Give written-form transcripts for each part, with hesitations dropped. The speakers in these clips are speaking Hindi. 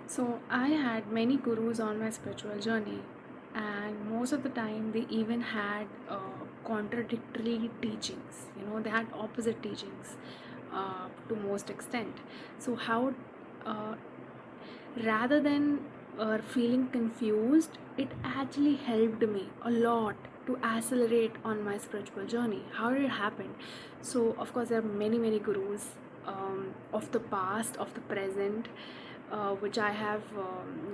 So I had many gurus on my spiritual journey, and most of the time they even had contradictory teachings. They had opposite teachings to most extent. So how, uh, rather than feeling confused, it actually helped me a lot to accelerate on my spiritual journey. How did it happen? So of course there are many gurus of the past, of the present, which I have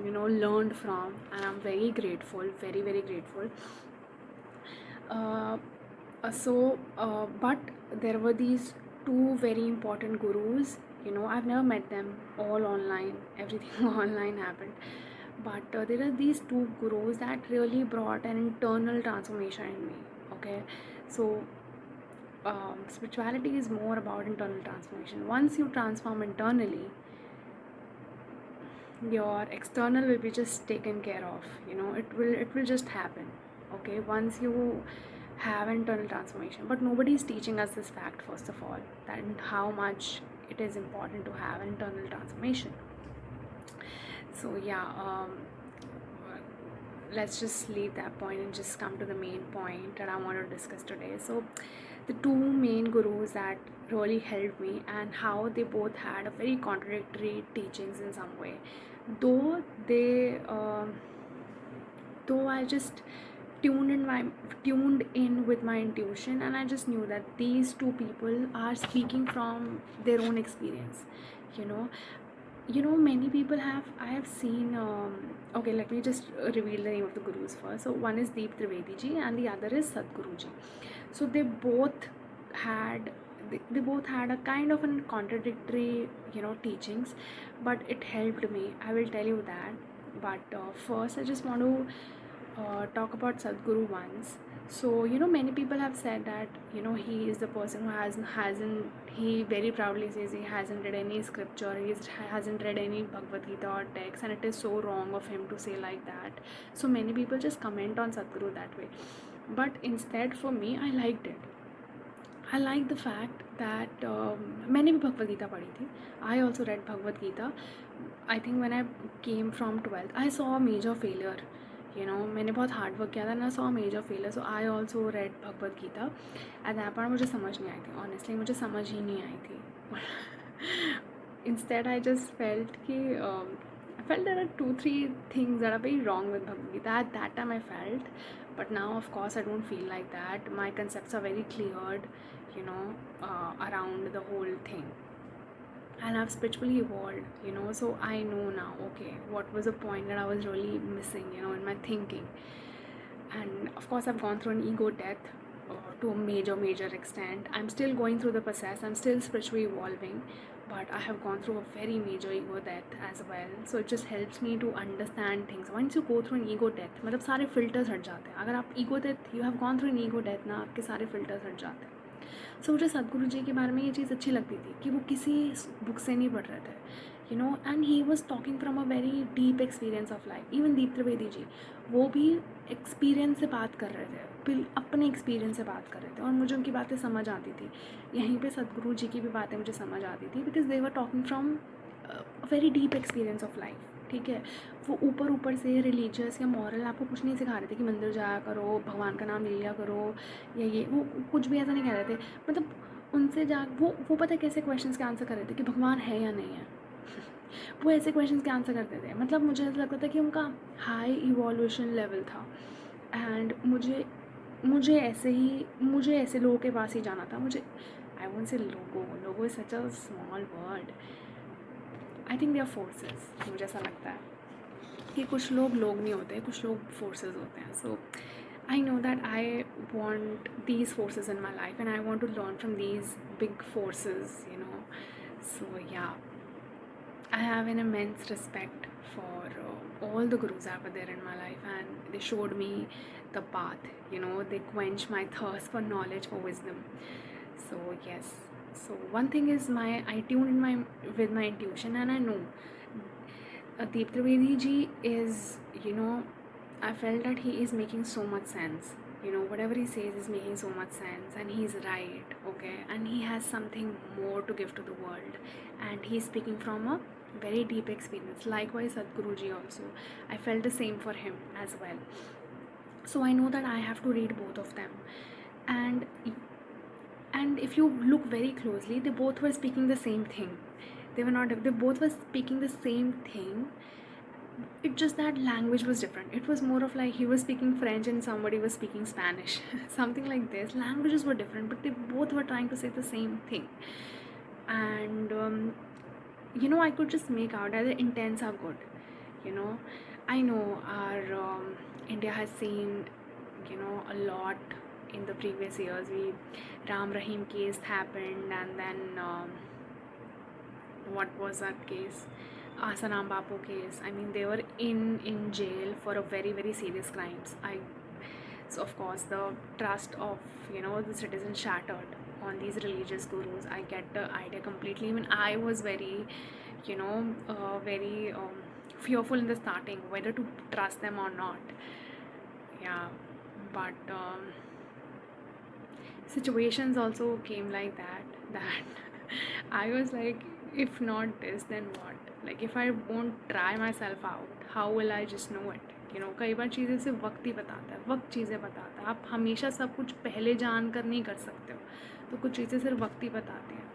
learned from, and I'm very grateful, very grateful. uh, but there were these two very important gurus. I've never met them, all online, everything online happened. But there are these two gurus that really brought an internal transformation in me. Okay, so spirituality is more about internal transformation. Once you transform internally, your external will be just taken care of. It will just happen. Okay, once you have internal transformation. But nobody is teaching us this fact, first of all, that how much it is important to have internal transformation. So yeah, let's just leave that point and just come to the main point that I want to discuss today. So the two main gurus that really helped me, and how they both had a very contradictory teachings in some way, though they though I just tuned in with my intuition, and I just knew that these two people are speaking from their own experience. you know Many people have, I have seen, okay, let me just reveal the name of the gurus first. So one is Deep Trivedi ji and the other is Sadhguru ji. So had they both had a kind of an contradictory teachings, but it helped me, I will tell you that. But first I just want to talk about Sadhguru once. So many people have said that he is the person who hasn't he very proudly says he hasn't read any scripture, hasn't read any Bhagavad Gita or text, and it is so wrong of him to say like that. So many people just comment on Sadhguru that way. But instead, for me, I liked it. I like the fact that मैंने भी भगवद गीता पढ़ी थी. I also read Bhagavad Gita. I think when I came from 12th, I saw a major failure. मैंने बहुत हार्ड वर्क किया था, and I saw a major failure. So I also read Bhagavad Gita. At that point मुझे समझ नहीं आई थी. Honestly, मुझे समझ ही नहीं आई थी. Instead, I just felt कि I felt there are 2-3 things that are very wrong with Bhagavad Gita. At that time I felt, but now of course I don't feel like that. My concepts are very cleared, around the whole thing, and I've spiritually evolved. So I know now, okay, what was the point that I was really missing, in my thinking. And of course I've gone through an ego death, to a major extent. I'm still going through the process, I'm still spiritually evolving, but I have gone through a very major ego death as well. So it just helps me to understand things. Once you go through an ego death, मतलब सारे filters हट जाते हैं. अगर आप ego death, you have gone through an ego death ना, आपके सारे filters हट जाते हैं. सो मुझे सदगुरु जी के बारे में ये चीज़ अच्छी लगती थी कि वो किसी बुक से नहीं पढ़ रहे थे, and he was talking from a very deep experience of life. Even Deep Trivedi ji, वो भी एक्सपीरियंस से बात कर रहे थे, फिर अपने एक्सपीरियंस से बात कर रहे थे, और मुझे उनकी बातें समझ आती थी. यहीं पे सदगुरु जी की भी बातें मुझे समझ आती थी, because they were talking from a very deep experience of life. ठीक है, वो ऊपर से रिलीजियस या मॉरल आपको कुछ नहीं सिखा रहे थे कि मंदिर जाया करो, भगवान का नाम ले लिया करो, या ये वो कुछ भी ऐसा नहीं कह रहे थे. मतलब उनसे जा वो पता है कैसे क्वेश्चंस के आंसर कर रहे थे कि भगवान है या नहीं है. वो ऐसे क्वेश्चंस के आंसर करते थे. मतलब मुझे ऐसा लगता था कि उनका हाई इवोल्यूशन लेवल था. एंड मुझे ऐसे लोगों के पास ही जाना था. मुझे, आई वोंट से लोगो is such a small word. I think they are forces. मुझे ऐसा लगता है कि कुछ लोग नहीं होते, कुछ लोग फोर्सेस होते हैं. सो I know that I want these forces in my life, and I want to learn from these big forces. So yeah, I have an immense respect for all the gurus that were there in my life, and they showed me the path. They quench my thirst for knowledge, for wisdom. So yes. So one thing is, I tune in my with my intuition, and I know Deep Trivedi ji is, I felt that he is making so much sense. Whatever he says is making so much sense, and he's right, okay? And he has something more to give to the world, and he's speaking from a very deep experience. Likewise, Sadhguru ji also, I felt the same for him as well. So I know that I have to read both of them. And if you look very closely, they both were speaking the same thing. They both were speaking the same thing. It's just that language was different. It was more of like he was speaking French and somebody was speaking Spanish. Something like this. Languages were different, but they both were trying to say the same thing. And I could just make out that the intents are good. I know our India has seen a lot in the previous years. Ram Rahim case happened, and then what was that case? Asaram Bapu case. I mean, they were in jail for a very very serious crimes. So of course the trust of the citizens shattered on these religious gurus. I get the idea completely. Even I was very very fearful in the starting whether to trust them or not. Yeah, but situations also came like that I was like, if not this then what? Like if I won't try myself out, how will I just know it? कई बार चीज़ें सिर्फ वक्त ही बताता है, वक्त चीज़ें बताता है. आप हमेशा सब कुछ पहले जान कर नहीं कर सकते हो, तो कुछ चीज़ें सिर्फ वक्त ही बताती हैं.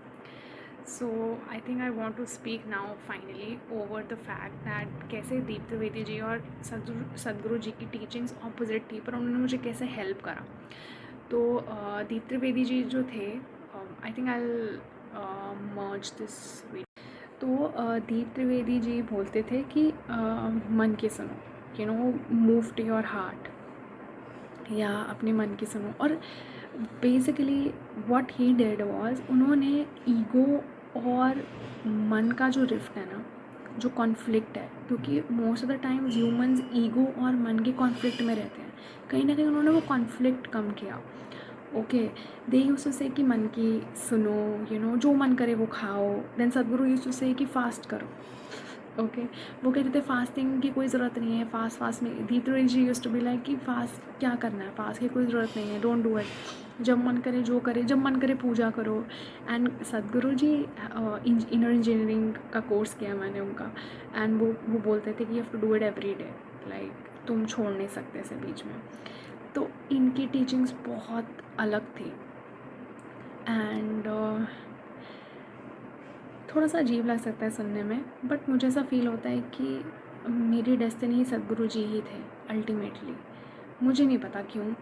So I think I want to speak now finally over the fact that कैसे दीप त्रिवेदी जी और सदगुरु जी की टीचिंग्स ऑपोजिट थी, पर उन्होंने मुझे कैसे हेल्प करा. तो दीप त्रिवेदी जी जो थे, आई think I merge this video. तो दीप त्रिवेदी जी बोलते थे कि मन की सुनो, मूव टू योर हार्ट, या अपने मन की सुनो. और basically what he did was, उन्होंने ईगो और मन का जो रिफ्ट है ना, जो कॉन्फ्लिक्ट है, क्योंकि most of the times humans ego और मन के कॉन्फ्लिक्ट में रहते हैं, कहीं ना कहीं उन्होंने वो कॉन्फ्लिक्ट कम किया. ओके, दे यूज्ड टू से कि मन की सुनो, जो मन करे वो खाओ. देन सदगुरु यूज्ड टू से कि फास्ट करो. ओके, वो कहते थे फास्टिंग की कोई ज़रूरत नहीं है, फास्ट में दीप त्रिवेदी जी यूज्ड टू बी लाइक कि फास्ट क्या करना है, फास्ट की कोई ज़रूरत नहीं है, डोंट डू इट. जब मन करे जो करे, जब मन करे पूजा करो. And Sadhguru ji inner engineering का कोर्स किया मैंने उनका, एंड वो बोलते थे कि you have to do it every day, like तुम छोड़ नहीं सकते इसे बीच में. तो इनकी टीचिंग्स बहुत अलग थी. एंड थोड़ा सा अजीब लग सकता है सुनने में, बट मुझे ऐसा फील होता है कि मेरी डेस्टिनी सदगुरु जी ही थे अल्टीमेटली. मुझे नहीं पता क्यों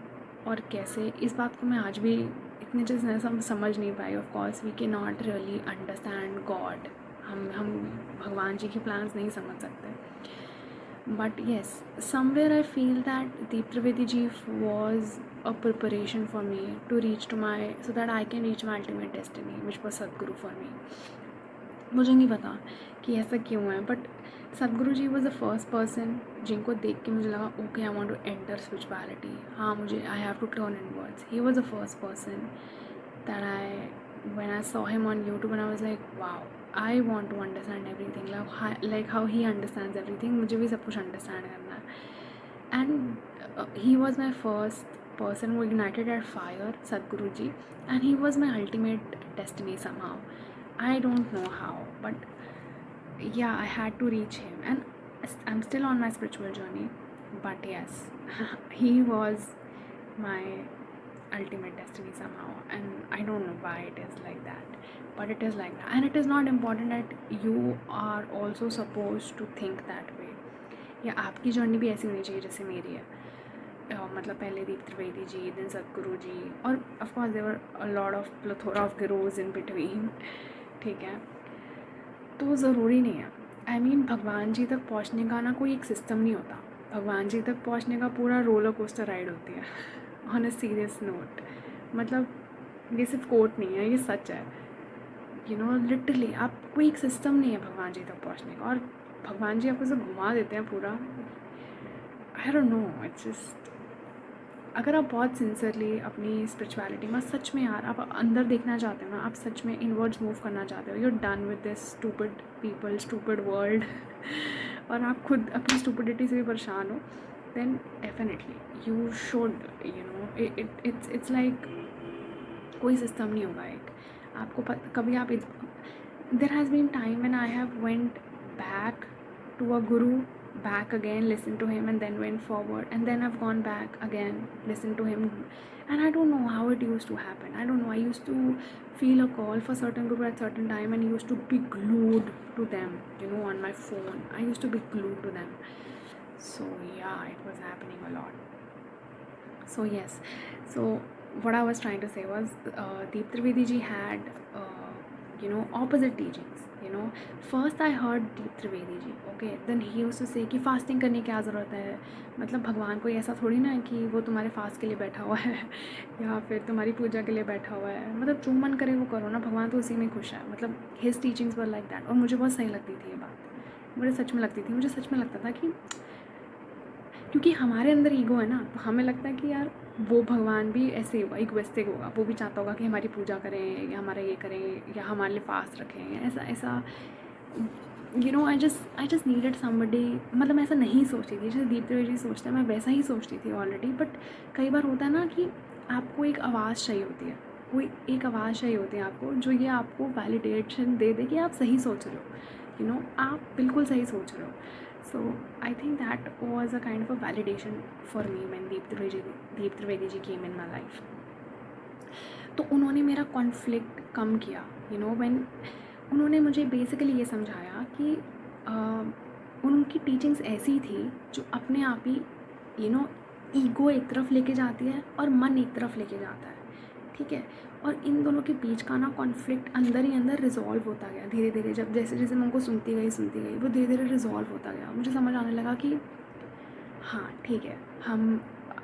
और कैसे, इस बात को मैं आज भी इतने जैसे समझ नहीं पाई. Of course we can not really understand God. हम भगवान जी के प्लान्स नहीं समझ सकते. But yes, somewhere I feel that Deep Trivedi ji was a preparation for me to reach to my, so that I can reach my ultimate destiny, which was Sadhguru for me. मुझे नहीं पता कि ऐसा क्यों है, but Sadhguru ji was the first person जिनको देख के मुझे लगा okay I want to enter spirituality. हाँ, मुझे I have to turn inwards. He was the first person that I, when I saw him on YouTube and I was like wow, I want to understand everything like how he understands everything. मुझे भी सब कुछ अंडरस्टैंड करना है. And he was my first person who ignited that fire, Sadhguru ji, and he was my ultimate destiny somehow. I don't know how, but yeah, I had to reach him, and I'm still on my spiritual journey. But yes, he was my ultimate destiny somehow, and I don't know why it is like that, but it is like that. And it is not important that you are also supposed to think that way. या आपकी जर्नी भी ऐसी होनी चाहिए जैसे मेरी है. मतलब पहले दीप त्रिवेदी जी, देन सदगुरु जी, और of course there were a lot of plethora of gurus in between. ठीक है, तो ज़रूरी नहीं है. आई मीन भगवान जी तक पहुंचने का ना कोई एक सिस्टम नहीं होता. भगवान जी तक पहुंचने का पूरा रोलर कोस्टर राइड होती है. ऑन अ सीरियस नोट, मतलब ये सिर्फ कोट नहीं है, ये सच है. लिटरली आप, कोई एक सिस्टम नहीं है भगवान जी तक पहुंचने का, और भगवान जी आपको सब घुमा देते हैं पूरा. आई डोंट नो, इट्स जस्ट, अगर आप बहुत सिंसियरली अपनी स्पिरिचुअलिटी में सच में यार आप अंदर देखना चाहते हो ना, आप सच में इनवर्ड्स मूव करना चाहते हो, you are done with this stupid people, stupid world, और आप खुद अपनी स्टूपिडिटी से भी परेशान हो, then definitely you should it's like कोई सिस्टम नहीं होगा एक आपको कभी आप. There has been time when I have went back to a guru, back again, listen to him, and then went forward, and then I've gone back again, listen to him, and I don't know how it used to happen. I don't know. I used to feel a call for certain group at certain time and used to be glued to them, on my phone. I used to be glued to them. So yeah, it was happening a lot. So yes, so what I was trying to say was, Deep Trivedi ji had opposite teachings. First I heard Deep Trivedi ji, okay, then he used to say कि फास्टिंग करने की क्या ज़रूरत है, मतलब भगवान कोई ऐसा थोड़ी ना है कि वो तुम्हारे फास्ट के लिए बैठा हुआ है या फिर तुम्हारी पूजा के लिए बैठा हुआ है, मतलब जो मन करे वो करो ना, भगवान तो उसी में खुश है, मतलब his teachings were like that. और मुझे बहुत सही लगती थी ये बात, मुझे सच में लगती थी, मुझे सच में लगता था कि क्योंकि हमारे अंदर ईगो है ना, तो हमें लगता है कि यार वो भगवान भी ऐसे होगा, इगोइस्टिक होगा, वो भी चाहता होगा कि हमारी पूजा करें या हमारा ये करें या हमारे लिए फास्ट रखें, ऐसा ऐसा. I just needed somebody. मतलब मैं ऐसा नहीं सोचती थी जैसे दीप त्रिवेदी सोचते हैं, मैं वैसा ही सोचती थी ऑलरेडी. बट कई बार होता है ना कि आपको एक आवाज़ चाहिए होती है, कोई एक आवाज़ चाहिए होती है आपको, जो ये आपको वैलिडेशन दे दे कि आप सही सोच रहे हो, आप बिल्कुल सही सोच रहे हो. So I think that was a kind of a validation for me when Deep Trivedi ji came in my life. तो उन्होंने मेरा कॉन्फ्लिक्ट कम किया, when उन्होंने मुझे बेसिकली ये समझाया कि उनकी टीचिंग्स ऐसी थी जो अपने आप ही ईगो एक तरफ लेके जाती है और मन एक तरफ लेके जाता है, ठीक है. और इन दोनों के बीच का ना कॉन्फ्लिक्ट अंदर ही अंदर रिजॉल्व होता गया धीरे धीरे. जब जैसे जैसे मैं उनको सुनती गई वो धीरे धीरे रिजॉल्व होता गया. मुझे समझ आने लगा कि हाँ ठीक है, हम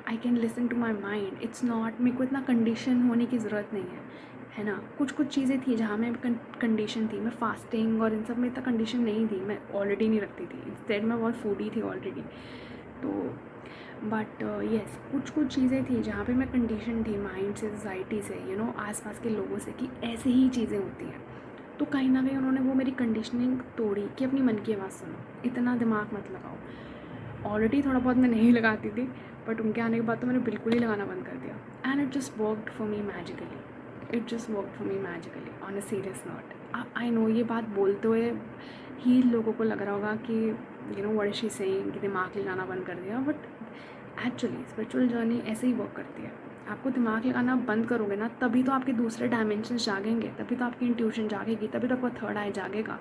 I can listen to my mind. It's not, मेरे को इतना कंडीशन होने की ज़रूरत नहीं है ना. कुछ चीज़ें थी जहाँ मैं कंडीशन थी, मैं फास्टिंग और इन सब में इतना कंडीशन नहीं थी, मैं ऑलरेडी नहीं रखती थी. इंस्टेड मैं बहुत फूडी थी ऑलरेडी. तो बट येस, कुछ चीज़ें थी जहाँ पे मैं कंडीशन थी माइंड से, सोसाइटी से, आसपास के लोगों से कि ऐसे ही चीज़ें होती हैं. तो कहीं ना कहीं उन्होंने वो मेरी कंडीशनिंग तोड़ी कि अपनी मन की आवाज़ सुनो, इतना दिमाग मत लगाओ. ऑलरेडी थोड़ा बहुत मैं नहीं लगाती थी, बट उनके आने के बाद तो मैंने बिल्कुल ही लगाना बंद कर दिया. And it just worked for me magically on a serious note. I know ये बात बोलते हुए ही लोगों को लग रहा होगा कि व्हाट इज शी सेइंग, कि दिमाग लगाना बंद कर दिया. बट एक्चुअली स्पिरिचुअल जर्नी ऐसे ही वर्क करती है. आपको दिमाग लगाना बंद करोगे ना, तभी तो आपके दूसरे डायमेंशन जागेंगे, तभी तो आपकी इंट्यूशन जागेगी, तभी तो आपका थर्ड आई जागेगा.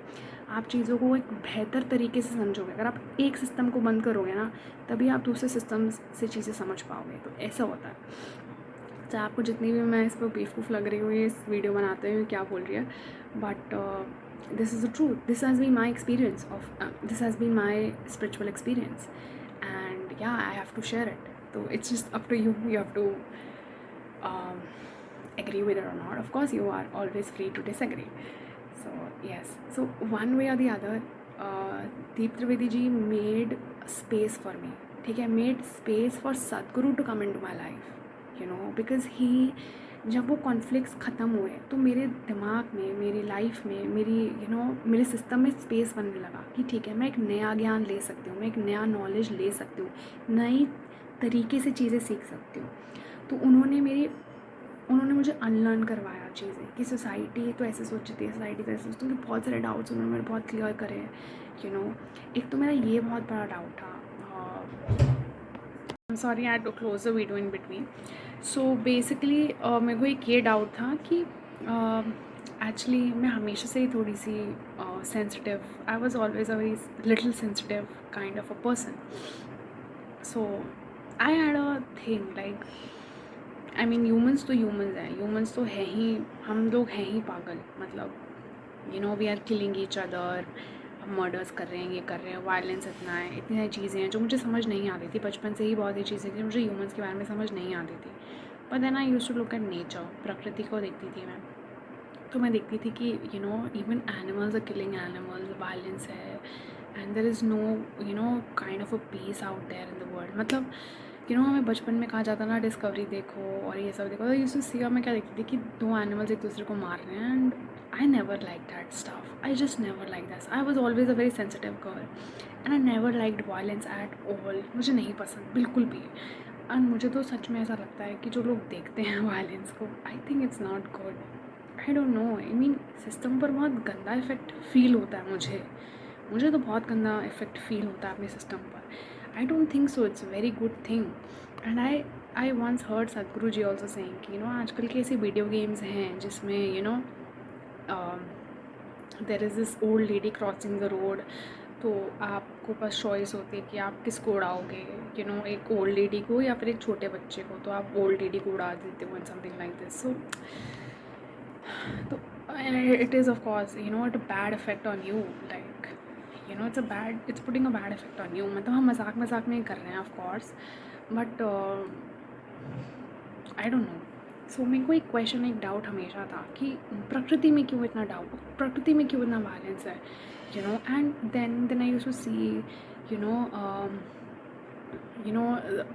आप चीज़ों को एक बेहतर तरीके से समझोगे. अगर आप एक सिस्टम को बंद करोगे ना, तभी आप दूसरे सिस्टम से चीज़ें समझ पाओगे. तो ऐसा होता है. चाहे आपको जितनी भी मैं इस पर बेवकूफ़ लग रही हूँ ये इस वीडियो बनाते हुए क्या बोल रही है, but this is the truth. This has been my experience this has been my spiritual experience. And yeah, I have to share it. So it's just up to you. You have to agree with it or not. Of course, you are always free to disagree. So yes. So one way or the other, Deep Trivedi ji made space for me. ठीक है, made space for Sadhguru to come into my life. Because he, जब वो कॉन्फ्लिक्ट्स ख़त्म हुए तो मेरे दिमाग में, मेरी लाइफ में, मेरी मेरे सिस्टम में स्पेस बनने लगा कि ठीक है, मैं एक नया ज्ञान ले सकती हूँ, मैं एक नया नॉलेज ले सकती हूँ, नई तरीके से चीज़ें सीख सकती हूँ. तो उन्होंने मुझे अनलर्न करवाया चीज़ें कि सोसाइटी तो ऐसे सोचती है, सोसाइटी तो ऐसे सोचती है. बहुत सारे डाउट्स उन्होंने मेरे बहुत क्लियर करे. एक तो मेरा ये बहुत बड़ा डाउट था. I'm sorry, I had to close the video in between. So basically मेरे को एक ये डाउट था कि एक्चुअली मैं हमेशा से ही थोड़ी सी sensitive, I was always a very little sensitive kind of a person. So I had a thing like, I mean humans तो ह्यूमन्स हैं, ह्यूमन्स तो है ही, हम लोग हैं ही पागल. मतलब we are killing each other, हम मर्डर्स कर रहे हैं, ये कर रहे हैं, वायलेंस इतना है, इतनी सारी चीज़ें हैं जो मुझे समझ नहीं आती थी. बचपन से ही बहुत ही चीज़ें थी मुझे ह्यूमंस के बारे में समझ नहीं आती थी. But then I used to look at nature, प्रकृति को देखती थी मैं. तो मैं देखती थी कि even animals are killing animals, violence है, and there is no kind of a peace out there in the world. मतलब हमें बचपन में कहा जाता ना डिस्कवरी देखो और ये सब देखो. तो यूज्ड टू सी, और मैं क्या देखती थी कि दो एनिमल्स एक दूसरे को मार रहे हैं. And I never liked that stuff. I just never liked that. I was always a very sensitive girl and I never liked violence at all. मुझे नहीं पसंद बिल्कुल भी. और मुझे तो सच में ऐसा लगता है कि जो लोग देखते हैं वायलेंस को, I think it's not good. I don't know. I mean system पर बहुत गंदा इफेक्ट फील होता है मुझे. मुझे तो बहुत गंदा इफेक्ट फील होता है अपने सिस्टम पर. I don't think so it's very good thing. And I once heard Sadhguru ji also saying कि आजकल के ऐसे वीडियो गेम्स हैं जिसमें there is this old lady crossing the road. तो आपको पास चॉइस होती है कि आप किसको उड़ाओगे, एक ओल्ड लेडी को या फिर एक छोटे बच्चे को. तो आप ओल्ड लेडी को उड़ा देते हो and something like this. So it is of course a bad effect on you. Like it's putting a bad effect on you. मतलब हम मजाक मजाक में कर रहे हैं of course, but I don't know. सो मेरे को एक क्वेश्चन, एक डाउट हमेशा था कि प्रकृति में क्यों इतना डाउट, प्रकृति में क्यों इतना वायलेंस है, and then I used to see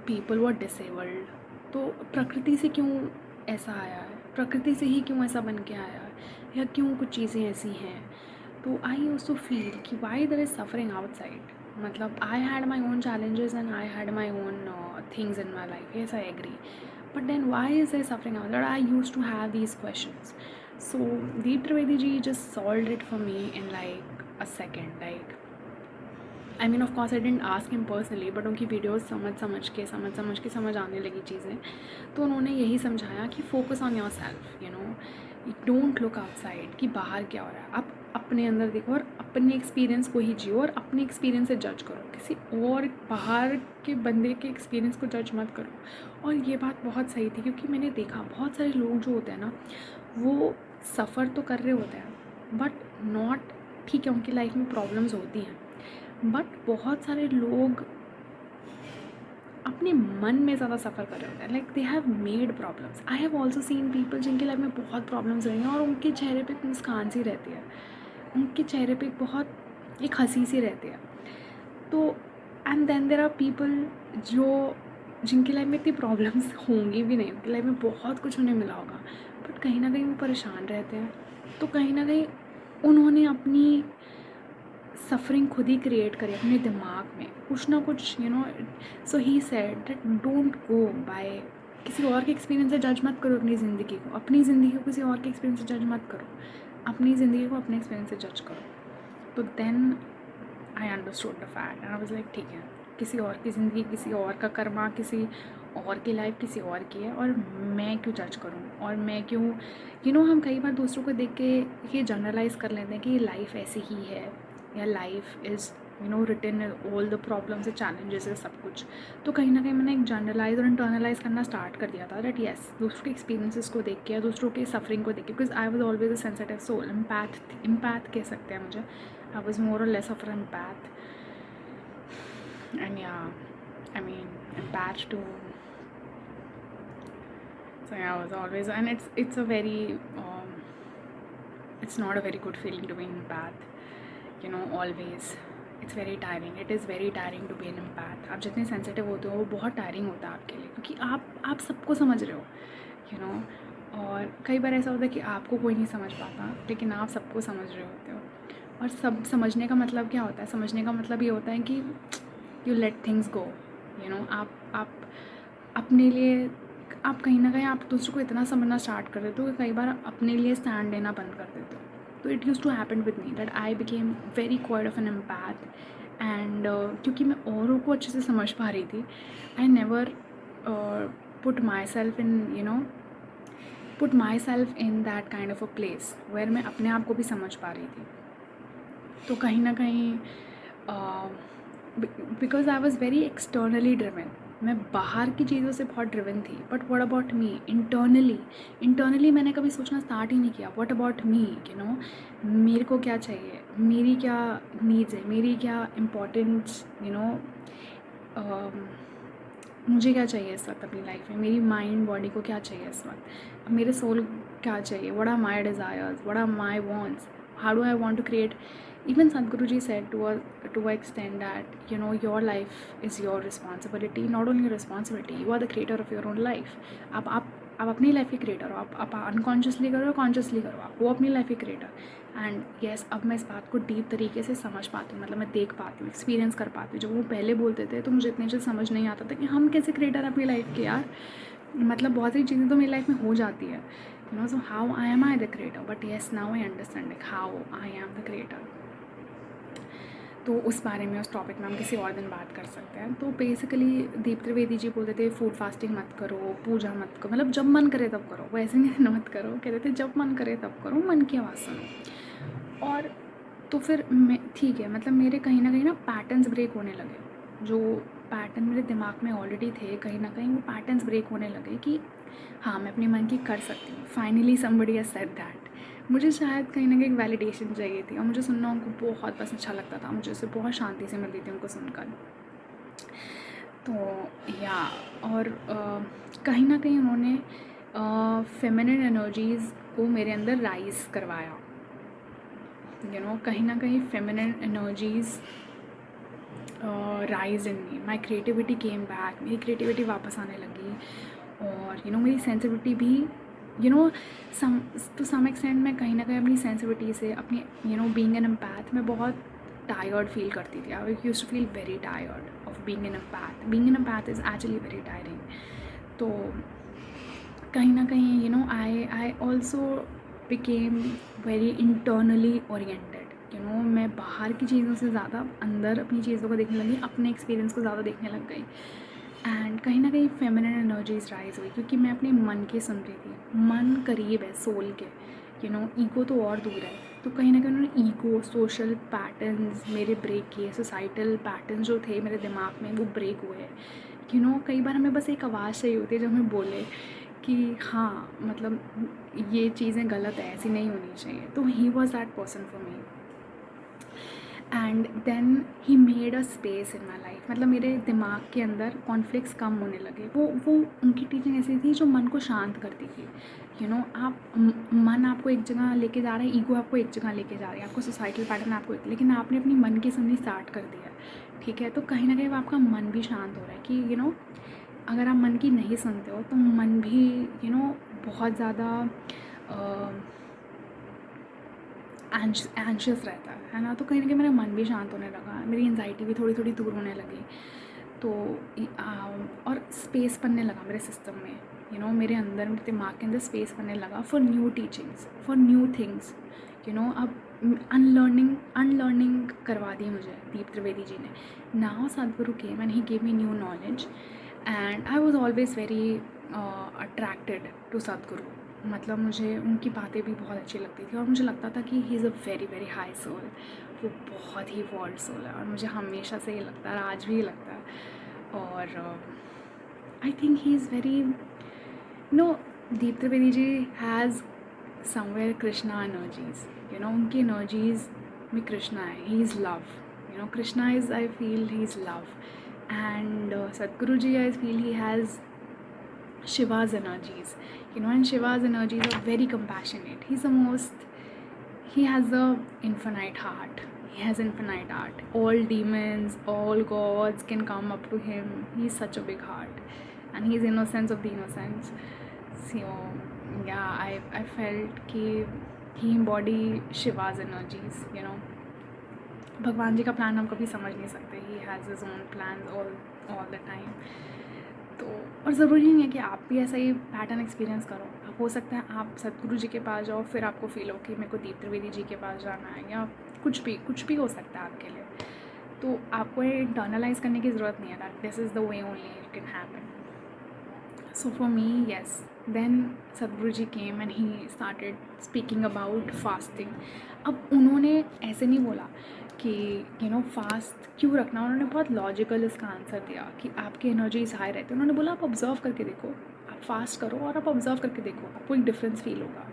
people were disabled. तो प्रकृति से क्यों ऐसा आया है, प्रकृति से ही क्यों ऐसा बन के आया है, या क्यों कुछ चीज़ें ऐसी हैं. तो आई यूज्ड टू फील कि why there is suffering outside. मतलब I had my own challenges and I had my own things in my life. Yes, I agree. But then why is there suffering out there? I used to have these questions. So Deep Trivedi ji just solved it for me in like a second. Like, I mean, of course I didn't ask him personally, but उनकी वीडियोस समझ के समझ आने लगी चीज़ें. तो उन्होंने यही समझाया कि focus on your self, don't look outside कि बाहर क्या हो रहा है. आप अपने अंदर देखो और अपने एक्सपीरियंस को ही जियो और अपने एक्सपीरियंस से जज करो. किसी और बाहर के बंदे के एक्सपीरियंस को जज मत करो. और ये बात बहुत सही थी, क्योंकि मैंने देखा बहुत सारे लोग जो होते हैं ना, वो सफ़र तो कर रहे होते हैं बट नॉट, ठीक है उनकी लाइफ में प्रॉब्लम्स होती हैं, बट बहुत सारे लोग अपने मन में ज़्यादा सफ़र कर रहे होते हैं. Like they have made problems. I have also seen people जिनकी लाइफ में बहुत प्रॉब्लम्स रही हैं और उनके चेहरे पे मुस्कान सी रहती है, उनके चेहरे पे बहुत एक हंसी सी रहती है. तो and then there are people जिनकी लाइफ में इतनी प्रॉब्लम्स होंगी भी नहीं, उनकी लाइफ में बहुत कुछ उन्हें मिला होगा, बट कहीं ना कहीं वो परेशान रहते हैं. तो कहीं ना कहीं उन्होंने अपनी सफरिंग खुद ही क्रिएट करी अपने दिमाग में, कुछ ना कुछ. So he said that don't go by किसी और के एक्सपीरियंस से जज मत करो अपनी ज़िंदगी को. अपनी ज़िंदगी को किसी और के एक्सपीरियंस से जज मत करो, अपनी ज़िंदगी को अपने एक्सपीरियंस से जज करो. तो then I understood the fact and I was like ठीक है, किसी और की ज़िंदगी, किसी और का कर्मा, किसी और की लाइफ किसी और की है, और मैं क्यों जज करूं, और मैं क्यों हम कई बार दूसरों को देख के ये जनरलाइज कर लेते हैं कि ये लाइफ ऐसी ही है, या life is written all the problems and challenges है सब कुछ. तो कहीं ना कहीं मैंने एक जनरलाइज और इंटरनलाइज करना स्टार्ट कर दिया था दैट येस, दूसरों के एक्सपीरियंसेस को देख के या दूसरों के सफरिंग को देख के, because I was always a sensitive soul. Empath कह सकते हैं मुझे. I was more or less of an empath. And yeah, I mean, empath too. So yeah, I was always, and it's a very it's not a very good feeling to be an empath. Always it's very tiring. It is very tiring to be an empath. आप जितने सेंसिटिव होते हो वो बहुत टायरिंग होता है आपके लिए, क्योंकि आप सबको समझ रहे हो, और कई बार ऐसा होता है कि आपको कोई नहीं समझ पाता, लेकिन आप सबको समझ रहे होते हो. और सब समझने का मतलब क्या होता है? समझने का मतलब ये होता है कि यू लेट थिंग्स गो. आप अपने लिए, आप कहीं ना कहीं आप दूसरों को इतना समझना स्टार्ट कर देते हो कि कई बार अपने लिए स्टैंड लेना बंद कर देते हो. तो it use to happen with me that I became very quiet of an empath. And क्योंकि मैं औरों को अच्छे से समझ पा रही थी, I never put myself in that kind of a place where मैं अपने आप को भी समझ पा रही थी. तो कहीं ना कहीं because I was very externally driven, मैं बाहर की चीज़ों से बहुत ड्रिवन थी, but what about me internally मैंने कभी सोचना स्टार्ट ही नहीं किया. व्हाट अबाउट मी, मेरे को क्या चाहिए, मेरी क्या नीड्स है, मेरी क्या इम्पोर्टेंस, मुझे क्या चाहिए इस वक्त अपनी लाइफ में, मेरी माइंड बॉडी को क्या चाहिए इस वक्त, मेरे सोल क्या चाहिए, what are my desires, what are my wants, how do I want to create. Even Sadhguruji said to an extent that your life is your responsibility. Not only your responsibility, you are the creator of your own life. आप अपनी लाइफ के क्रिएटर हो. आप अनकॉन्शियसली करो, कॉन्शियसली करो, आप वो अपनी लाइफ के क्रिएटर. एंड येस, अब मैं इस बात को डीप तरीके से समझ पाती हूँ, मतलब मैं देख पाती हूँ, एक्सपीरियंस कर पाती हूँ. जब वो पहले बोलते थे तो मुझे इतने अच्छे समझ नहीं आता था कि हम कैसे क्रिएटर अपनी लाइफ के यार. मतलब बहुत सारी चीज़ें तो मेरी लाइफ में हो जाती है, so how am I the creator? But yes, now I understand like how I am the creator. तो उस बारे में, उस टॉपिक में हम किसी और दिन बात कर सकते हैं। तो बेसिकली दीप त्रिवेदी जी बोलते थे फूड फास्टिंग मत करो, पूजा मत करो, मतलब जब मन करे तब करो, वैसे नहीं मत करो, कहते थे जब मन करे तब करो, मन की आवाज़ सुनो। और तो फिर मैं ठीक है, मतलब मेरे कहीं ना पैटर्न्स ब्रेक होने लगे। जो पैटर्न मेरे दिमाग में ऑलरेडी थे, कहीं ना कहीं वो पैटर्न्स ब्रेक होने लगे कि हाँ मैं अपने मन की कर सकती हूँ। Finally somebody has said that. मुझे शायद कहीं ना कहीं वैलिडेशन चाहिए थी, और मुझे सुनना उनको बहुत बस अच्छा लगता था, मुझे उससे बहुत शांति से मिलती थी उनको सुनकर। तो या और कहीं ना कहीं उन्होंने फेमिनिन एनर्जीज़ को मेरे अंदर राइज करवाया। कहीं ना कहीं feminine energies rise in me, my creativity came back, मेरी क्रिएटिविटी वापस आने लगी। और मेरी सेंसिटिविटी भी सम टू सम एक्सटेंट मैं कहीं ना कहीं अपनी सेंसिटिविटी से, अपनी बीइंग एन एम्पैथ, मैं बहुत टायर्ड फील करती थी। I used to feel very tired of being an empath. Being an empath is actually very tiring. तो कहीं ना कहीं I also became very internally oriented. मैं बाहर की चीज़ों से ज़्यादा अंदर अपनी चीज़ों को देखने लगी, अपने एक्सपीरियंस को ज़्यादा देखने लग गई। एंड कहीं ना कहीं फेमिनिन एनर्जीज राइज हुई, क्योंकि मैं अपने मन की सुन रही थी। मन करीब है सोल के, ईगो तो और दूर है। तो कहीं ना कहीं उन्होंने ईगो, सोशल पैटर्न्स मेरे ब्रेक किए, सोसाइटल पैटर्न्स जो थे मेरे दिमाग में वो ब्रेक हुए। कई बार हमें बस एक आवाज़ चाहिए होती है जो हमें बोले कि हाँ मतलब ये चीज़ें गलत है, ऐसी नहीं होनी चाहिए। तो he was that person for me. And then he made a space in my life. मतलब मेरे दिमाग के अंदर कॉन्फ्लिक्ट्स कम होने लगे। वो उनकी टीचिंग ऐसी थी जो मन को शांत करती थी। आप मन आपको एक जगह लेके जा रहा है, ईगो आपको एक जगह लेके जा रही है, आपको सोसाइटल पैटर्न आपको लेकिन आपने अपनी मन की सुननी स्टार्ट कर दिया, ठीक है। तो कहीं ना कहीं आपका मन भी शांत हो रहा है कि अगर आप मन की नहीं सुनते हो तो मन भी बहुत ज़्यादा एंशियस रहता है ना। तो कहीं ना कहीं मेरा मन भी शांत होने लगा, मेरी एंजाइटी भी थोड़ी थोड़ी दूर होने लगी। तो और स्पेस बनने लगा मेरे सिस्टम में, मेरे अंदर, मेरे दिमाग के अंदर स्पेस बनने लगा for new teachings, for new things. अब अनलर्निंग करवा दी मुझे दीप त्रिवेदी जी ने। Now Sadhguru came and he gave me new knowledge, and I was always very attracted to Sadhguru. मतलब मुझे उनकी बातें भी बहुत अच्छी लगती थी, और मुझे लगता था कि he is a very very high soul, वो बहुत ही वर्ल्ड सोल है। और मुझे हमेशा से ये लगता है, आज भी ये लगता है। और I think he is very Deep Trivedi ji has somewhere Krishna energies. उनकी एनर्जीज़ में कृष्णा है, he is love. Krishna is, I feel he is love. And Sadhguru ji, I feel he has Shiva's energies, and Shiva's energies are very compassionate. He has a infinite heart. He has infinite heart. All demons, all gods can come up to him. He's such a big heart, and he's innocence of the innocents. So yeah, I felt कि he embody Shiva's energies. भगवान जी का प्लान हम कभी समझ नहीं सकते। He has his own plan all the time. तो और ज़रूरी नहीं है कि आप भी ऐसा ही पैटर्न एक्सपीरियंस करो। अब हो सकता है आप सदगुरु जी के पास जाओ, फिर आपको फील हो कि मेरे को दीप त्रिवेदी जी के पास जाना है, या कुछ भी हो सकता है आपके लिए। तो आपको ये इंटरनलाइज करने की ज़रूरत नहीं है that this is the way only it can happen. So for me, yes, then Sadhguru ji came and he started speaking about fasting. अब उन्होंने ऐसे नहीं बोला कि फास्ट क्यों रखना, उन्होंने बहुत लॉजिकल इसका आंसर दिया कि आपकी एनर्जीज हाई रहती है। उन्होंने बोला आप ऑब्जर्व करके देखो, आप फास्ट करो और आप ऑब्जर्व करके देखो, आपको एक डिफरेंस फील होगा।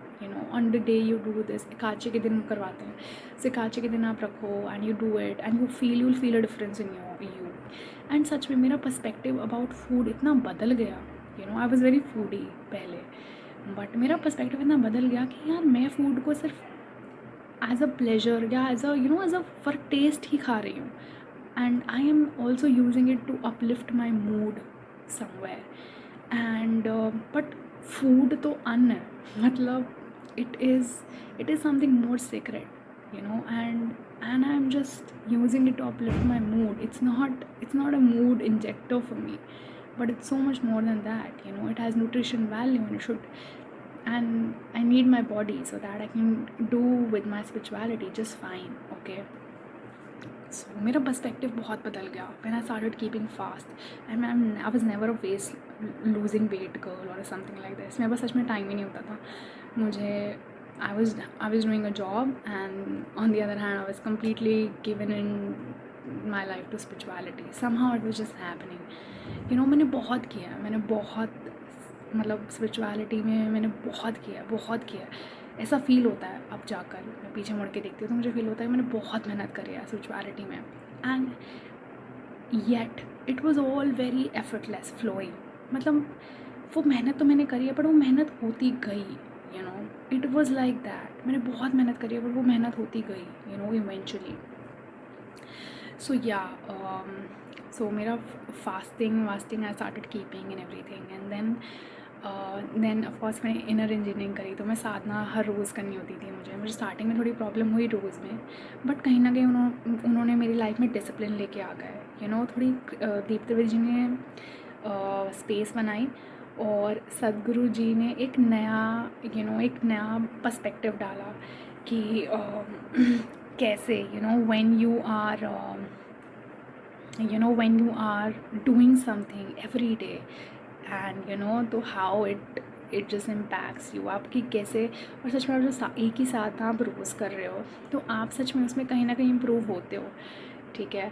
On the day you do this, Ekadashi के दिन करवाते हैं, सो एकादशी के दिन आप रखो and you do it and you will feel a difference in you. And सच में मेरा पर्सपेक्टिव अबाउट फूड इतना बदल गया। आई वॉज़ वेरी फूडी पहले, बट मेरा पर्सपेक्टिव इतना बदल गया कि यार मैं फूड को सिर्फ एज अ प्लेजर या एज अ फॉर टेस्ट ही खा रही हूँ, and I am also using it to uplift my mood somewhere. And but food तो अन्न है, मतलब it is something more secret, and I'm just using it to uplift my mood. It's not a mood injector for me, but it's so much more than that. It has nutrition value, and I need my body so that I can do with my spirituality just fine. Okay, so मेरा पर्सपेक्टिव बहुत बदल गया when I started keeping fast and I was never a waist losing weight girl और समथिंग लाइक दिस। मेरे पास सच में टाइम ही नहीं होता था। मुझे I was doing a job, and on the other hand I was completely given in my life to spirituality. Somehow it was just happening. मैंने बहुत किया, मैंने बहुत मतलब स्पिरिचुअलिटी में मैंने बहुत किया। ऐसा फील होता है अब जाकर, मैं पीछे मुड़ के देखती हूँ तो मुझे फील होता है मैंने बहुत मेहनत करी है स्पिरिचुअलिटी में। And yet it was all very effortless flowing. मतलब वो मेहनत तो मैंने करी है बट वो मेहनत होती गई, इट वाज लाइक दैट। मैंने बहुत मेहनत करी है बट वो मेहनत होती गई, इवेंचुअली। सो या सो मेरा fasting I started keeping and everything. And then of course मैंने इनर इंजीनियरिंग करी, तो मैं साधना हर रोज़ करनी होती थी। मुझे स्टार्टिंग में थोड़ी प्रॉब्लम हुई रोज़ में, बट कहीं ना कहीं उन्होंने मेरी लाइफ में डिसिप्लिन लेके आ गए। थोड़ी दीप त्रिवेदी जी ने स्पेस बनाई और सदगुरु जी ने एक नया पर्सपेक्टिव डाला कि कैसे when you are doing something every day, and तो how it just impacts you, आपकी कैसे। और सच में आप जो एक ही साथ आप रोज़ कर रहे हो तो आप सच में उसमें कहीं ना कहीं इम्प्रूव होते हो, ठीक है।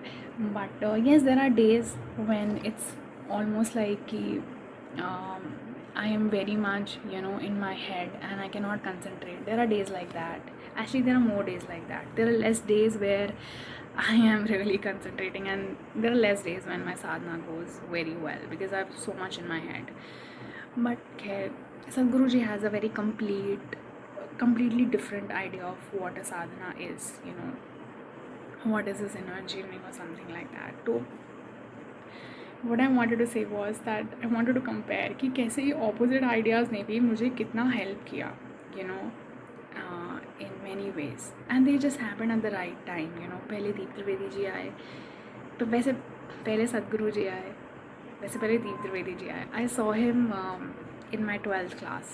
But yes there are days when it's almost like कि I am very much in my head and I cannot concentrate. There are days like that. Actually there are more days like that. There are less days where I am really concentrating, and there are less days when my sadhana goes very well because I have so much in my head. But khair, Sadhguruji has a very completely different idea of what a sadhana is, what is his inner journey or something like that. So what I wanted to say was that I wanted to compare कि कैसे ये opposite ideas ने भी मुझे कितना help किया, in many ways, and they just happened at the right time. पहले दीप त्रिवेदी जी आए, तो वैसे पहले सदगुरु जी आए, वैसे पहले दीप त्रिवेदी जी आए. I saw him in my 12th class.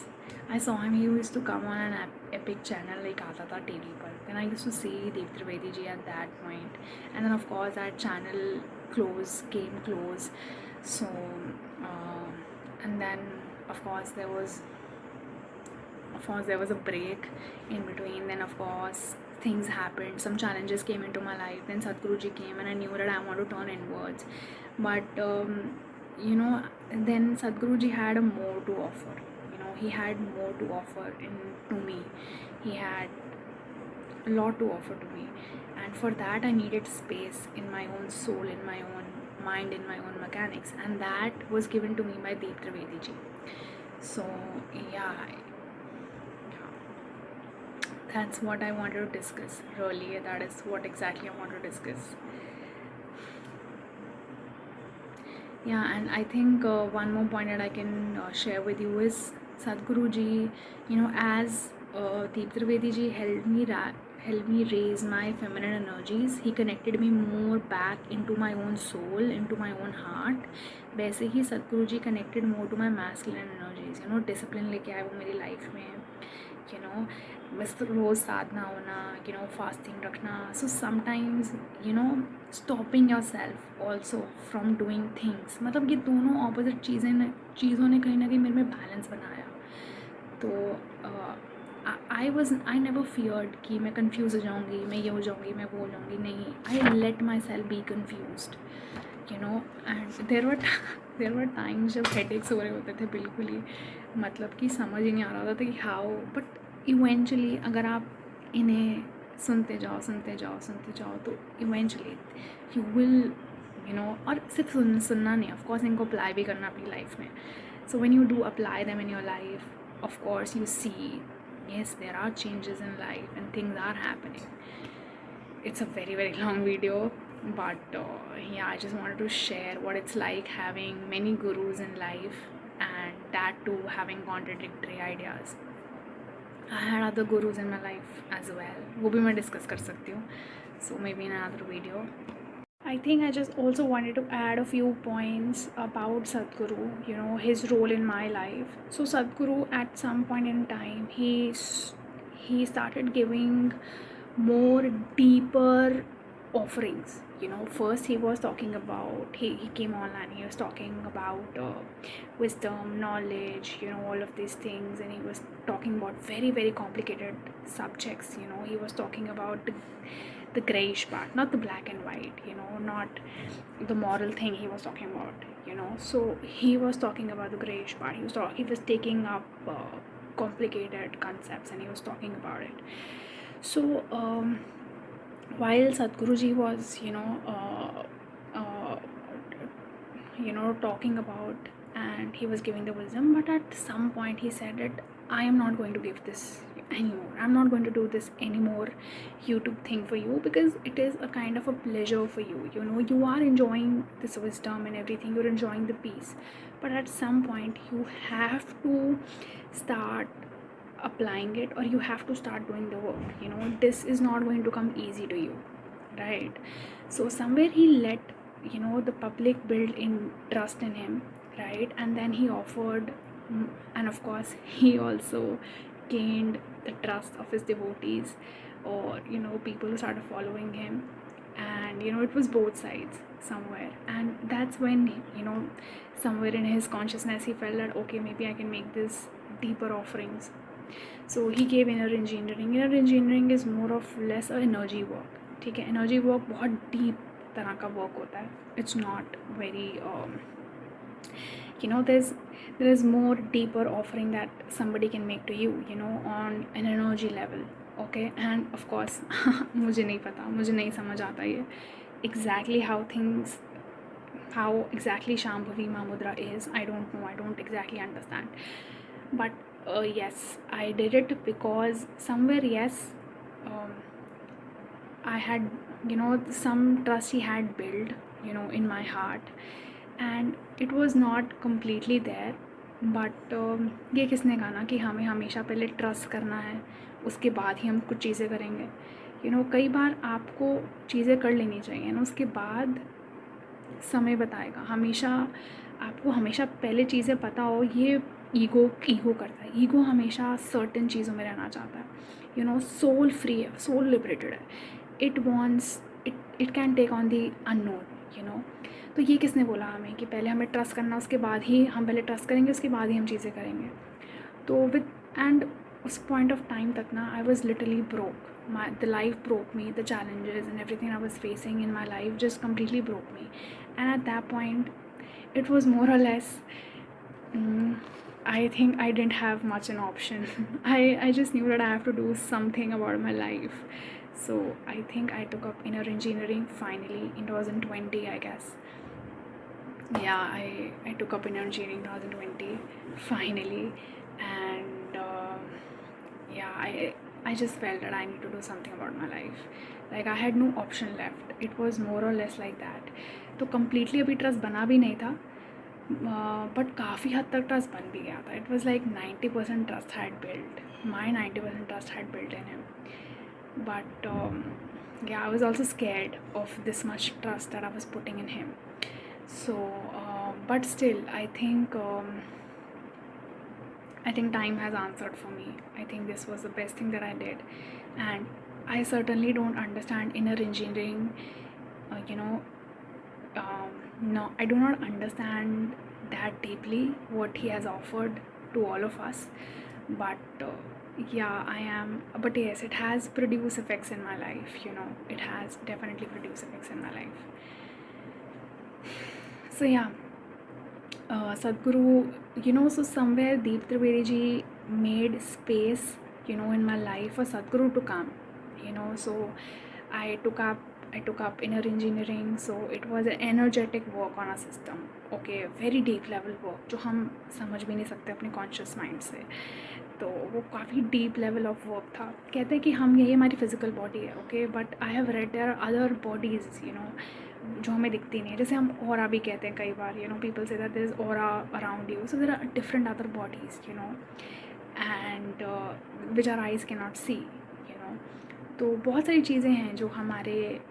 I saw him. He used to come on an epic channel, like आता था TV पर. Then I used to see Deep Trivedi ji at that point, and then of course that channel came close. So and then of course there was a break in between. Then of course things happened, some challenges came into my life. Then Sadhguruji came and I knew that I want to turn inwards. But then Sadhguruji had a more to offer. He had more to offer to me. He had a lot to offer to me, and for that I needed space in my own soul, in my own mind, in my own mechanics, and that was given to me by Deep Trivedi ji. So yeah, that's what I wanted to discuss. Really, that is what exactly I want to discuss. Yeah, and I think one more point that I can share with you is Sadhguru ji, as Deep Trivedi ji helped me raise my feminine energies. He connected me more back into my own soul, into my own heart. वैसे ही सदगुरु जी connected more to my masculine energies. Discipline लेके आए वो मेरी life में. बस रोज़ साधना होना, fasting रखना. So sometimes stopping yourself also from doing things. मतलब ये दोनों opposite चीज़ों ने कहीं ना कहीं मेरे में balance बनाया. तो I never feared कि मैं confused हो जाऊँगी, मैं ये हो जाऊँगी, मैं वो हो जाऊँगी. नहीं, I let myself be confused. And there were times जब headaches हो रहे होते थे बिल्कुल ही, मतलब कि समझ ही नहीं आ रहा होता था कि how. But eventually अगर आप इन्हें सुनते जाओ तो eventually you will, और सिर्फ सुनना नहीं, of course इनको apply भी करना अपनी life में. So when you do apply them in your life, of course you see, yes, there are changes in life and things are happening. It's a very, very long video, but yeah, I just wanted to share what it's like having many gurus in life, and that too having contradictory ideas. I had other gurus in my life as well. वो भी मैं discuss कर सकती हूँ. So maybe in another video. I think I just also wanted to add a few points about Sadhguru, his role in my life. So Sadhguru, at some point in time, he started giving more deeper offerings. First he was talking about, he came online, he was talking about wisdom, knowledge, all of these things, and he was talking about very, very complicated subjects. He was talking about the grayish part, not the black and white, not the moral thing he was talking about. So he was talking about the grayish part. He was taking up complicated concepts, and he was talking about it. So while Sadhguruji was talking about, and he was giving the wisdom, but at some point he said that I am not going to give this anymore. I'm not going to do this anymore YouTube thing for you, because it is a kind of a pleasure for you. You are enjoying this wisdom and everything, you're enjoying the peace, but at some point you have to start applying it, or you have to start doing the work. This is not going to come easy to you, right? So somewhere he let the public build in trust in him, right? And then he offered, and of course he also gained the trust of his devotees, or people who started following him. And it was both sides somewhere, and that's when somewhere in his consciousness he felt that, okay, maybe I can make this deeper offerings. So he gave inner engineering. Inner engineering is more of less a energy work, ठीक है? एनर्जी वर्क बहुत डीप तरह का वर्क होता है. It's not very there is more deeper offering that somebody can make to you, on an energy level. Okay, and of course मुझे नहीं पता, मुझे नहीं समझ आता ये exactly how exactly Shambhavi Mahamudra is. I don't know, I don't exactly understand, but yes, I did it because somewhere, yes, I had some trust he had built in my heart, and it was not completely there. But ये किसने कहा ना कि हमें हमेशा पहले ट्रस्ट करना है, उसके बाद ही हम कुछ चीज़ें करेंगे. कई बार आपको चीज़ें कर लेनी चाहिए ना, उसके बाद समय बताएगा. आपको हमेशा पहले चीज़ें पता हो, ये ईगो करता है. ईगो हमेशा सर्टेन चीज़ों में रहना चाहता है. सोल फ्री है, सोल लिबरेटेड है. It can take on the unknown. तो ये किसने बोला हमें कि पहले हमें ट्रस्ट करना, उसके बाद ही हम पहले ट्रस्ट करेंगे, उसके बाद ही हम चीज़ें करेंगे. तो एंड उस पॉइंट ऑफ टाइम तक ना, I was literally broke. the life broke me, the challenges and everything I was facing in my life just completely broke me. And at that point it was more or less, I think I didn't have much an option. I just knew that I have to do something about my life. So I think I took up inner engineering finally in 2020, I guess. Yeah, I took up inner engineering 2020 finally. And yeah, I just felt that I need to do something about my life. Like I had no option left. It was more or less like that. तो completely अभी ट्रस्ट बना भी नहीं था, बट काफ़ी हद तक ट्रस्ट बन भी गया था. It was like 90% trust had build, my 90% trust had build in him. But yeah, I was also scared of this much trust that I was putting in him. So but still I think time has answered for me. I think this was the best thing that I did, and I certainly don't understand inner engineering. No, I do not understand that deeply what he has offered to all of us. But yeah, but yes, it has produced effects in my life. It has definitely produced effects in my life. So yeah, Sadhguru, so somewhere Deep Trivedi ji made space, in my life for Sadhguru to come. So I took up inner engineering. So it was an energetic work on our system. Okay, very deep level work जो हम समझ भी नहीं सकते अपने conscious mind से. तो वो काफ़ी डीप लेवल ऑफ वर्क था. कहते हैं कि हम यही हमारी फिजिकल बॉडी है, okay, but I have read there are other bodies जो हमें दिखती नहीं है. जैसे हम ऑरा भी कहते हैं कई बार, पीपल से that there is aura around you. So there are different other bodies, and which are eyes can not see. तो बहुत सारी चीज़ें हैं जो हमारे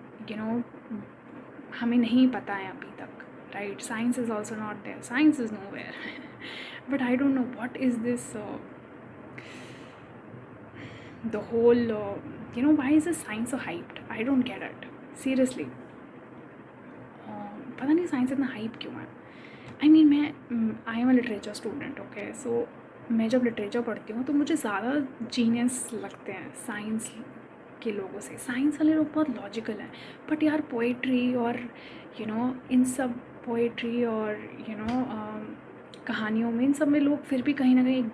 हमें नहीं पता है अभी तक, right? Science is also not there, science is nowhere. But I don't know what is this the whole why is the science so hyped? I don't get it. Seriously पता नहीं साइंस इतना हाइप क्यों है. आई मीन मैं I am a literature student. Okay, so मैं जब लिटरेचर पढ़ती हूँ तो मुझे ज़्यादा जीनियस लगते हैं साइंस के लोगों से. साइंस वाले लोग बहुत लॉजिकल हैं, बट यार पोइट्री और इन सब पोइट्री और कहानियों में, इन सब में लोग फिर भी कहीं ना कहीं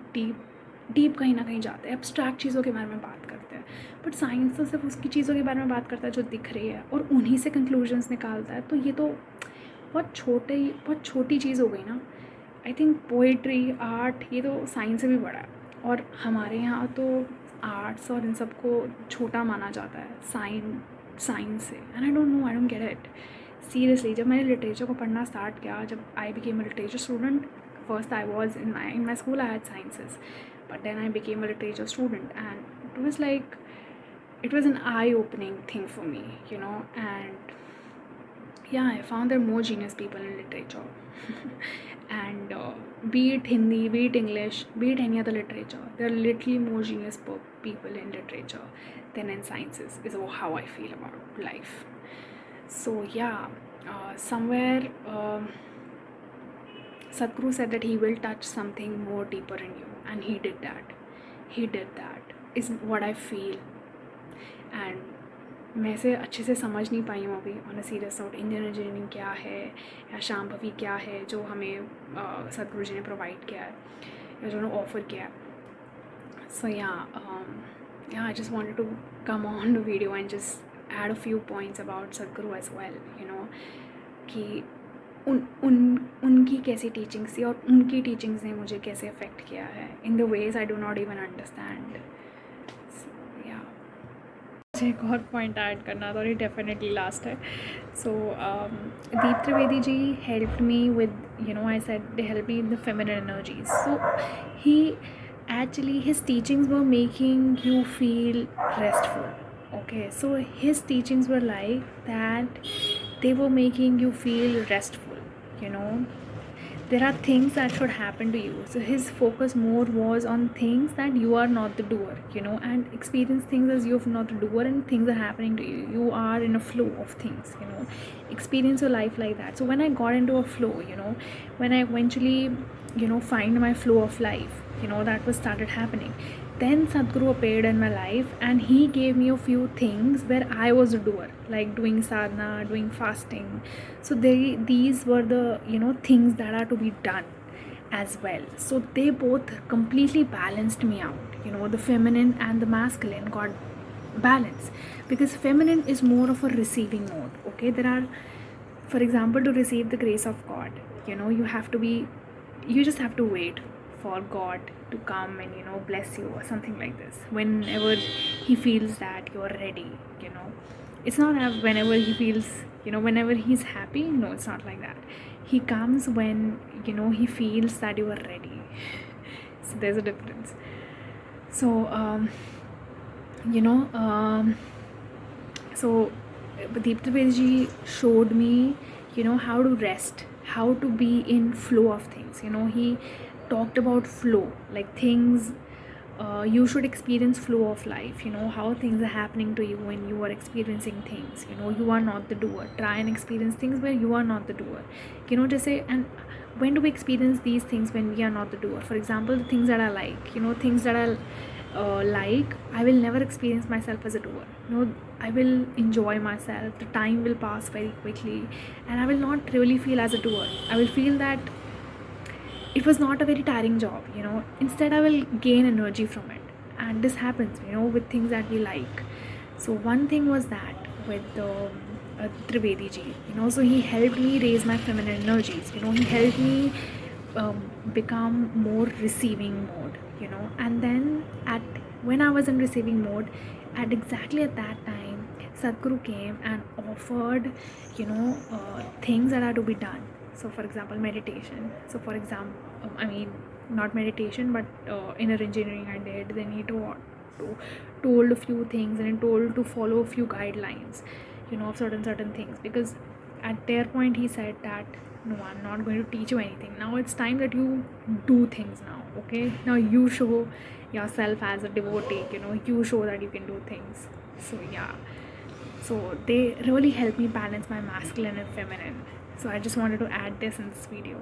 डीप कहीं ना कहीं जाते हैं, एब्स्ट्रैक्ट चीज़ों के बारे में बात करते हैं. बट साइंस तो सिर्फ उसकी चीज़ों के बारे में बात करता है जो दिख रही है और उन्हीं से कंक्लूजन्स निकालता है. तो ये तो बहुत छोटी चीज़ हो गई ना. आई थिंक पोइट्री, आर्ट, ये तो साइंस से भी बड़ा है. और हमारे यहाँ तो आर्ट्स और इन सब को छोटा माना जाता है साइंस से. And I don't get it. Seriously जब मैंने लिटरेचर को पढ़ना स्टार्ट किया, जब I became a literature student, first I was in my school I had sciences, but then I became a literature student, and it was an eye-opening thing for me, and yeah, I found there are more genius people in literature. And be it Hindi, be it English, be it any other literature, there are literally more genius people in literature than in sciences, is how I feel about life. So yeah, somewhere Sadhguru said that he will touch something more deeper in you, and he did that. Is what I feel. And मैं इसे अच्छे से समझ नहीं पाई हूँ अभी on a serious note. Indian engineering क्या है या शांभवी क्या है जो हमें सदगुरु जी ने प्रोवाइड किया है या जो उन्होंने ऑफ़र किया है. So ya I just wanted to come on the video and just add a few points about Sadhguru as well, कि उनकी कैसी टीचिंग्स थी और उनकी टीचिंग्स ने मुझे कैसे अफेक्ट किया है in the ways I do not even understand. मुझे एक और पॉइंट ऐड करना था और ये डेफिनेटली लास्ट है. So Deep Trivedi ji helped me with I said they help me in the feminine energies. So he actually his teachings were making you feel restful. Okay, so his teachings were like that, they were making you feel restful. There are things that should happen to you, so his focus more was on things that you are not the doer, and experience things as you're not the doer and things are happening to you. You are in a flow of things, experience your life like that. So when I got into a flow, when I eventually find my flow of life, that was started happening, then Sadhguru appeared in my life and he gave me a few things where I was a doer, like doing sadhana, doing fasting. So these were the things that are to be done as well. So they both completely balanced me out. The feminine and the masculine got balance, because feminine is more of a receiving mode. Okay, there are, for example, to receive the grace of God, you just have to wait for God to come and bless you or something like this. Whenever he feels that you're ready, it's not whenever he feels, whenever he's happy. No, it's not like that. He comes when he feels that you are ready. So there's a difference. So so Deep Trivedi showed me how to rest, how to be in flow of things. He talked about flow, like things, you should experience flow of life, how things are happening to you when you are experiencing things. You are not the doer. Try and experience things where you are not the doer. Just say, and when do we experience these things when we are not the doer? For example, the things that I like, things that I I will never experience myself as a doer. I will enjoy myself, the time will pass very quickly, and I will not really feel as a doer. I will feel that it was not a very tiring job. Instead I will gain energy from it, and this happens with things that we like. So one thing was that with Trivedi ji, so he helped me raise my feminine energies. He helped me become more receiving mode, and then when I was in receiving mode, exactly at that time, Sadhguru came and offered things that are to be done. So for example, meditation. So for example, I mean, not meditation, but inner engineering I did. Then he told a few things, and he told to follow a few guidelines, of certain things. Because at their point he said that, no, I'm not going to teach you anything. Now it's time that you do things now. Okay, now you show yourself as a devotee. You show that you can do things. So yeah. So they really help me balance my masculine and feminine. So I just wanted to add this in this video.